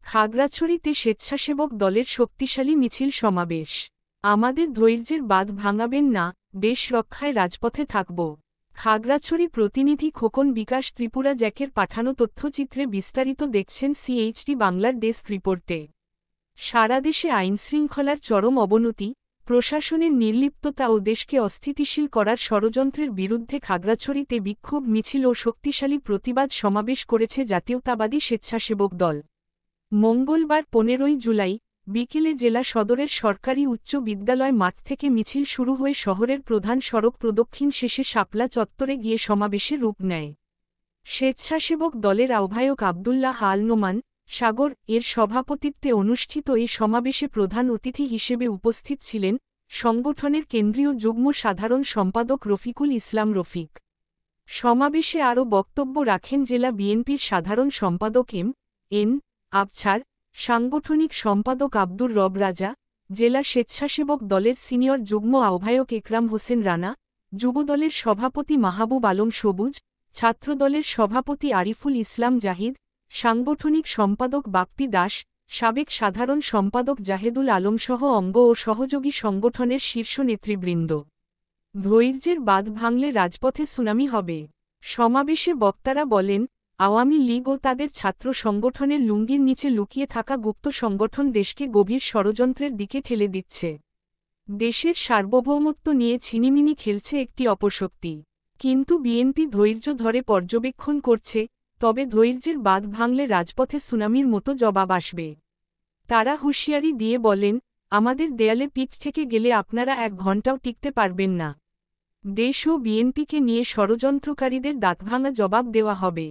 খাগড়াছড়িতে স্বেচ্ছাসেবক দলের শক্তিশালী মিছিল সমাবেশ। আমাদের ধৈর্যের বাঁধ ভাঙাবেন না, দেশ রক্ষায় রাজপথে থাকব। খাগড়াছড়ি প্রতিনিধি খোকন বিকাশ ত্রিপুরা জ্যাকের পাঠানো তথ্যচিত্রে বিস্তারিত দেখছেন সিএইচডি বাংলার ডেস্ক রিপোর্টে। সারা দেশে আইনশৃঙ্খলার চরম অবনতি, প্রশাসনের নির্লিপ্ততা ও দেশকে অস্থিতিশীল করার ষড়যন্ত্রের বিরুদ্ধে খাগড়াছড়িতে বিক্ষোভ মিছিল ও শক্তিশালী প্রতিবাদ সমাবেশ করেছে জাতীয়তাবাদী স্বেচ্ছাসেবক দল। মঙ্গলবার 15 জুলাই বিকেলে জেলা সদরের সরকারি উচ্চ বিদ্যালয় মাঠ থেকে মিছিল শুরু হয়ে শহরের প্রধান সড়ক প্রদক্ষিণ শেষে শাপলা চত্বরে গিয়ে সমাবেশে রূপ নেয়। স্বেচ্ছাসেবক দলের আহ্বায়ক আবদুল্লাহ আল নোমান সাগর এর সভাপতিত্বে অনুষ্ঠিত এই সমাবেশে প্রধান অতিথি হিসেবে উপস্থিত ছিলেন সংগঠনের কেন্দ্রীয় যুগ্ম সাধারণ সম্পাদক রফিকুল ইসলাম রফিক। সমাবেশে আরও বক্তব্য রাখেন জেলা বিএনপির সাধারণ সম্পাদক এন আবছার, সাংগঠনিক সম্পাদক আব্দুর রব রাজা, জেলা স্বেচ্ছাসেবক দলের সিনিয়র যুগ্ম আহ্বায়ক একরাম হোসেন রানা, যুবদলের সভাপতি মাহবুব আলম সবুজ, ছাত্রদলের সভাপতি আরিফুল ইসলাম জাহিদ, সাংগঠনিক সম্পাদক বাপ্পি দাস, সাবেক সাধারণ সম্পাদক জাহেদুল আলমসহ অঙ্গ ও সহযোগী সংগঠনের শীর্ষ নেতৃবৃন্দ। ধৈর্যের বাঁধ ভাঙলে রাজপথে সুনামি হবে। সমাবেশে বক্তারা বলেন, আওয়ামী লীগ ও তাদের ছাত্র সংগঠনের লুঙ্গির নিচে লুকিয়ে থাকা গুপ্ত সংগঠন দেশকে গভীর ষড়যন্ত্রের দিকে ঠেলে দিচ্ছে। দেশের সার্বভৌমত্ব নিয়ে ছিনিমিনি খেলছে একটি অপশক্তি। কিন্তু বিএনপি ধৈর্য ধরে পর্যবেক্ষণ করছে, তবে ধৈর্যের বাঁধ ভাঙলে রাজপথে সুনামির মতো জবাব আসবে। তারা হুঁশিয়ারি দিয়ে বলেন, আমাদের দেয়ালে পিঠ থেকে গেলে আপনারা 1 ঘণ্টাও টিকতে পারবেন না। দেশ ও বিএনপিকে নিয়ে ষড়যন্ত্রকারীদের দাঁতভাঙা জবাব দেওয়া হবে।